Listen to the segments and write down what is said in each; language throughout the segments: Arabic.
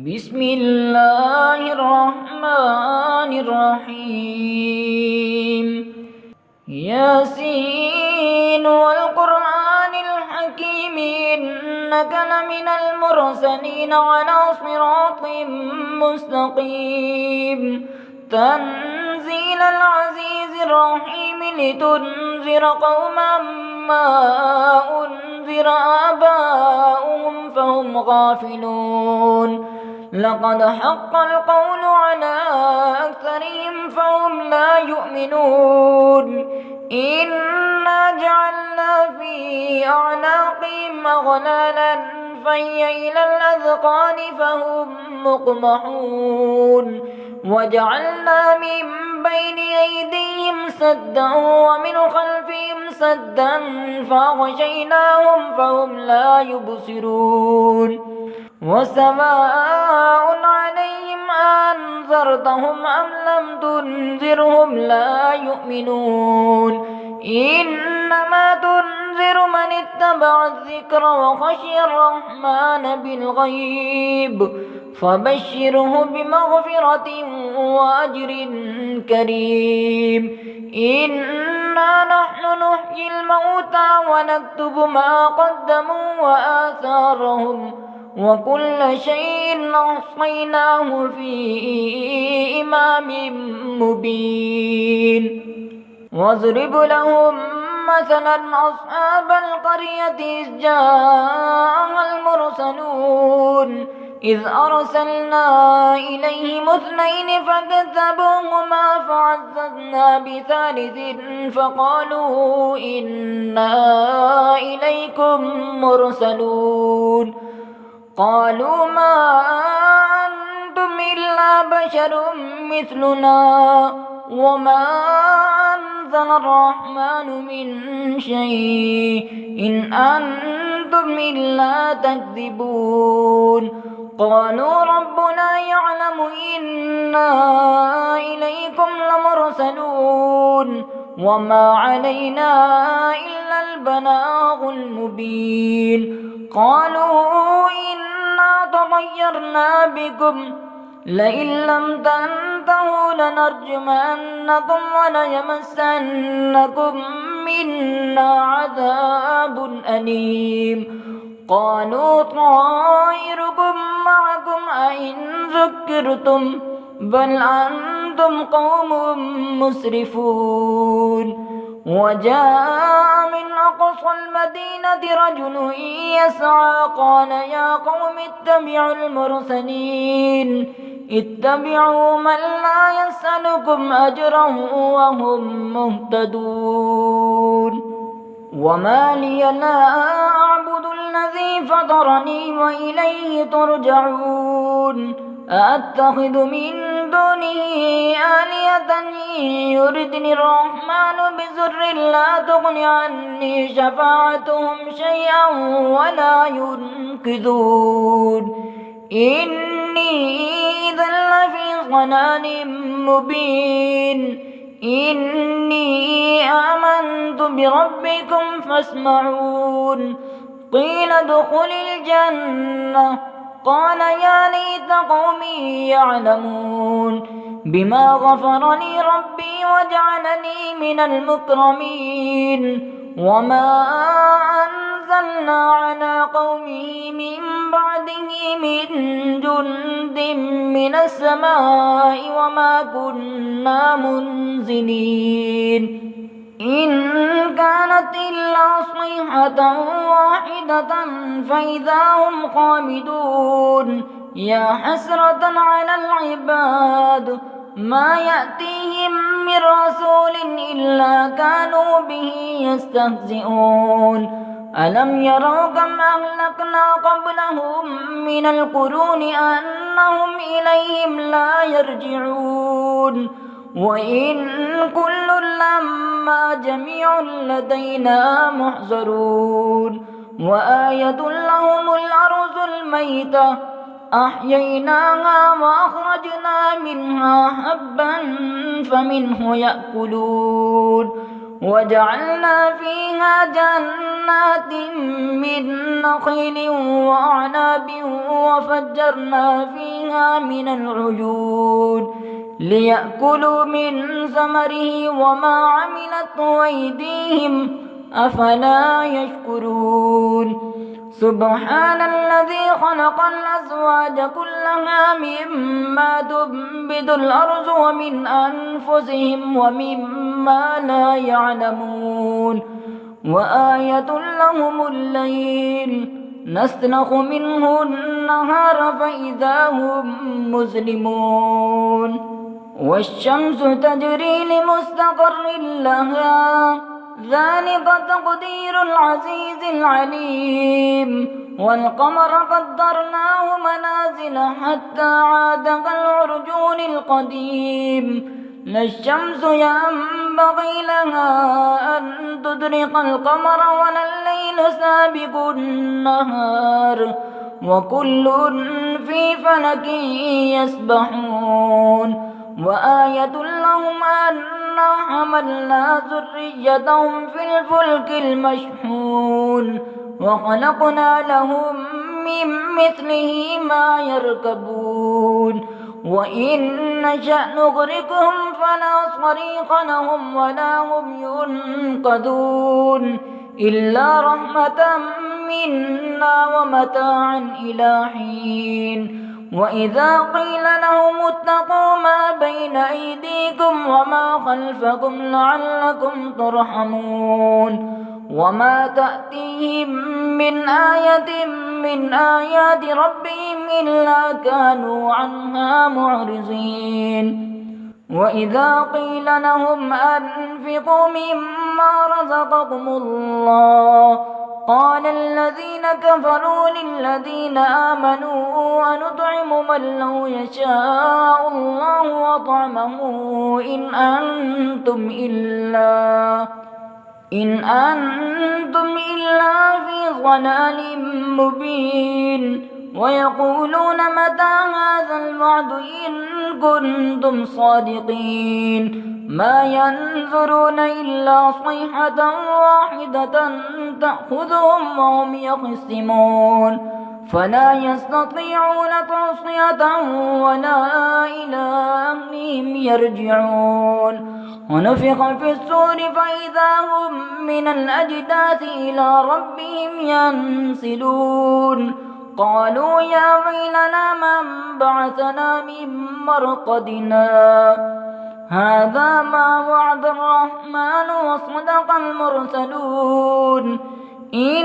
بسم الله الرحمن الرحيم. ياسين والقرآن الحكيم إنك لمن المرسلين على صراط مستقيم. تنزيل العزيز الرحيم لتنذر قوما ما أنذر آباؤهم فهم غافلون. لقد حق القول على أكثرهم فهم لا يؤمنون. إنا جعلنا في أعناقهم أغلالا فهي إلى الأذقان فهم مقمحون. وجعلنا من بين أيديهم سدا ومن خلفهم سدا فأغشيناهم فهم لا يبصرون. وسواء عليهم أنذرتهم أم لم تنذرهم لا يؤمنون. إنما تنذر من اتبع الذكر وخشي الرحمن بالغيب فبشره بمغفرة وأجر كريم. إنا نحن نحيي الموتى ونكتب ما قدموا وآثارهم وكل شيء أحصيناه في إمام مبين. واضرب لهم مثلا أصحاب القرية إذ جاءها المرسلون إذ أرسلنا إليهم اثنين فكذبوهما فعززنا بثالث فقالوا إنا إليكم مرسلون. قالوا ما أنتم إلا بشر مثلنا وما أنزل الرحمن من شيء إن أنتم إلا تكذبون. قالوا ربنا يعلم إنا إليكم لمرسلون وما علينا إلا البلاغ المبين. قالوا إنا تطيرنا بكم لئن لم تنتهوا لنرجمنكم وليمسنكم منا عذاب أليم. قالوا طائركم معكم أئن ذكرتم بل أنتم قوم مسرفون. وجاء من أقصى المدينة رجل يسعى قال يا قوم اتبعوا المرسلين اتبعوا من لا يسألكم أجرا وهم مهتدون. وما لي لا أعبد الذي فطرني وإليه ترجعون. أأتخذ من دونه آلهة يردني الرحمن بضر لا تغن عني شفاعتهم شيئا ولا ينقذون. إني إذا لفي ضلال مبين. إني آمنت بربكم فاسمعون. قيل ادخل الجنة قال يا ليت قومي يعلمون بما غفر لي ربي وجعلني من المكرمين. وما أنزلنا على قومه من بعده من جند من السماء وما كنا منزلين. إن كانت إلا صيحة واحدة فإذا هم خامدون. يا حسرة على العباد ما يأتيهم من رسول إلا كانوا به يستهزئون. ألم يروا كم أهلكنا قبلهم من القرون أنهم إليهم لا يرجعون. وإن كل لما جميع لدينا محضرون. وآية لهم الأرض الميتة أحييناها وأخرجنا منها حبا فمنه يأكلون وجعلنا فيها جنات من نخيل وأعناب وفجرنا فيها من العيون ليأكلوا من ثمره وما عملته أيديهم أفلا يشكرون سبحان الذي خلق الأزواج كلها مما تنبت الأرض ومن أنفسهم ومما لا يعلمون وآية لهم الليل نسلخ منه النهار فإذا هم مظلمون والشمس تجري لمستقر لها ذلك تقدير العزيز العليم والقمر قدرناه منازل حتى عاد كالعرجون القديم لا الشمس ينبغي لها أن تدرك القمر ولا الليل سابق النهار وكل في فلك يسبحون وآية لهم أنا حملنا ذريتهم في الفلك المشحون وخلقنا لهم من مثله ما يركبون وإن نشأ نغرقهم فلا صريخ لهم ولا هم ينقذون إلا رحمة منا ومتاعا إلى حين وإذا قيل لهم اتقوا ما بين أيديكم وما خلفكم لعلكم ترحمون وما تأتيهم من آية من آيات ربهم إلا كانوا عنها معرضين وإذا قيل لهم أنفقوا مما رزقكم الله قال الذين كفروا للذين آمنوا أنطعم من لو يشاء الله وطعمه إن أنتم إلا في ضلال مبين ويقولون متى هذا الوعد إن كنتم صادقين ما ينظرون إلا صيحة واحدة تأخذهم وهم يخصمون فلا يستطيعون توصية ولا إلى أهلهم يرجعون ونفخ في الصور فإذا هم من الأجداث إلى ربهم ينسلون قالوا يا ويلنا من بعثنا من مرقدنا هذا ما وعد الرحمن وصدق المرسلون إن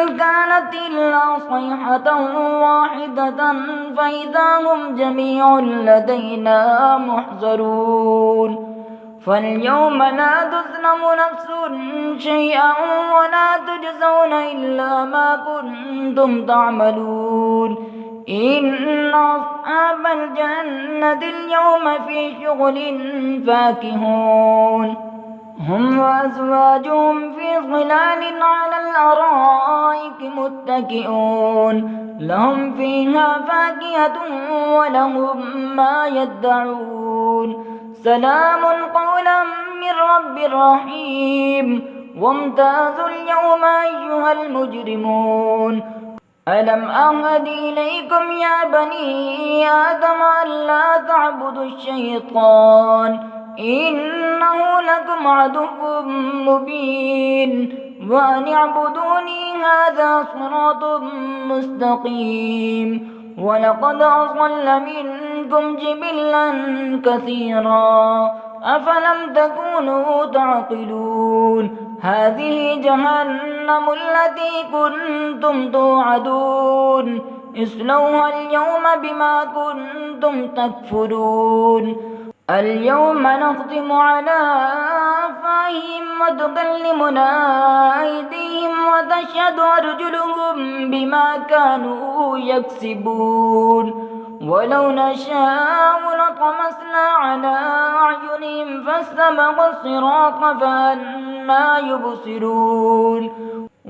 كانت إلا صيحة واحدة فإذا هم جميع لدينا محضرون فاليوم لا تظلم نفس شيئا ولا تجزون إلا ما كنتم تعملون إن أصحاب الجنة اليوم في شغل فاكهون هم وأزواجهم في ظلال على الأرائك متكئون لهم فيها فاكهة ولهم ما يدعون سلام قولا من رب رحيم وامتازوا اليوم أيها المجرمون ألم أعهد إليكم يا بني آدم ألا تعبدوا الشيطان إنه لكم عدو مبين وأن اعبدوني هذا صراط مستقيم ولقد أضل منكم جبلا كثيرا أفلم تكونوا تعقلون هذه جهنم التي كنتم توعدون اصلوها اليوم بما كنتم تكفرون اليوم نختم على أفواههم وتكلمنا أيديهم وتشهد أرجلهم بما كانوا يكسبون ولو نشاء لطمسنا على أعينهم فاستبقوا الصراط فأنى يبصرون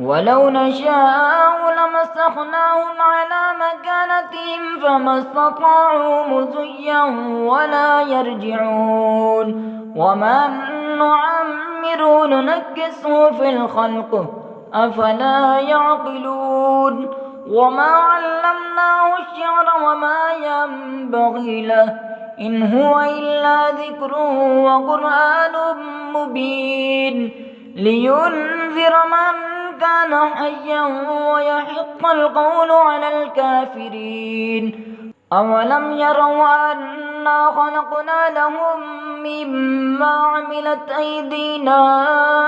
ولو نشاء لمسخناهم على مكانتهم فما استطاعوا مضيا ولا يرجعون وما نعمرهم نصغره ننكسه في الخلق أفلا يعقلون وما علمناه الشعر وما ينبغي له إن هو إلا ذكر وقرآن مبين لينذر من كان حيا ويحق القول على الكافرين أولم يروا أنا خلقنا لهم مما عملت أيدينا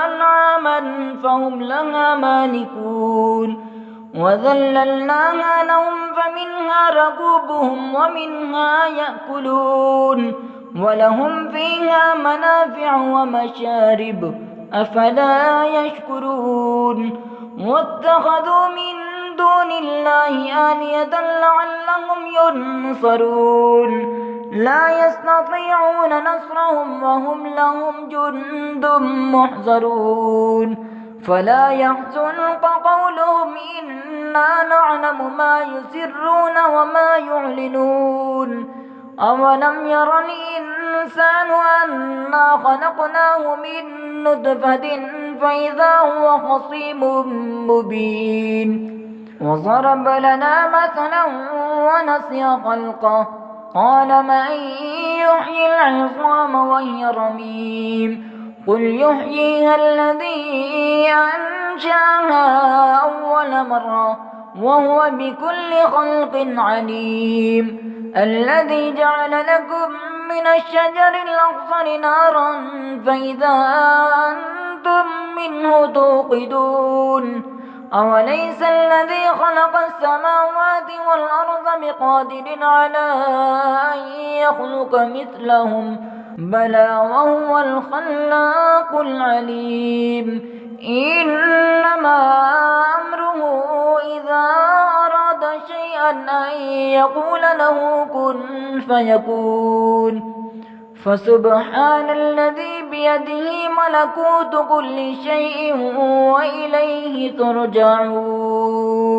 أنعاما فهم لها مالكون وذللناها لهم فمنها ركوبهم ومنها يأكلون ولهم فيها منافع ومشارب أفلا يشكرون واتخذوا من دون الله آلهة لعلهم ينصرون لا يستطيعون نصرهم وهم لهم جند محضرون فلا يحزنك قولهم إنا نعلم ما يسرون وما يعلنون أولم ير الإنسان أنا خلقناه من نطفة فإذا هو خصيم مبين وضرب لنا مثلا ونسي خلقه قال من يحيي العظام وهي رميم قل يحييها الذي أنشأها أول مرة وهو بكل خلق عليم الذي جعل لكم من الشجر الأخضر نارا فإذا أنتم منه توقدون أوليس الذي خلق السماوات والأرض بقادر على أن يخلق مثلهم بلى وهو الخلاق العليم إنما أمره إذا أراد شيئا أن يقول له كن فيكون فسبحان الذي بيده ملكوت كل شيء وإليه ترجعون.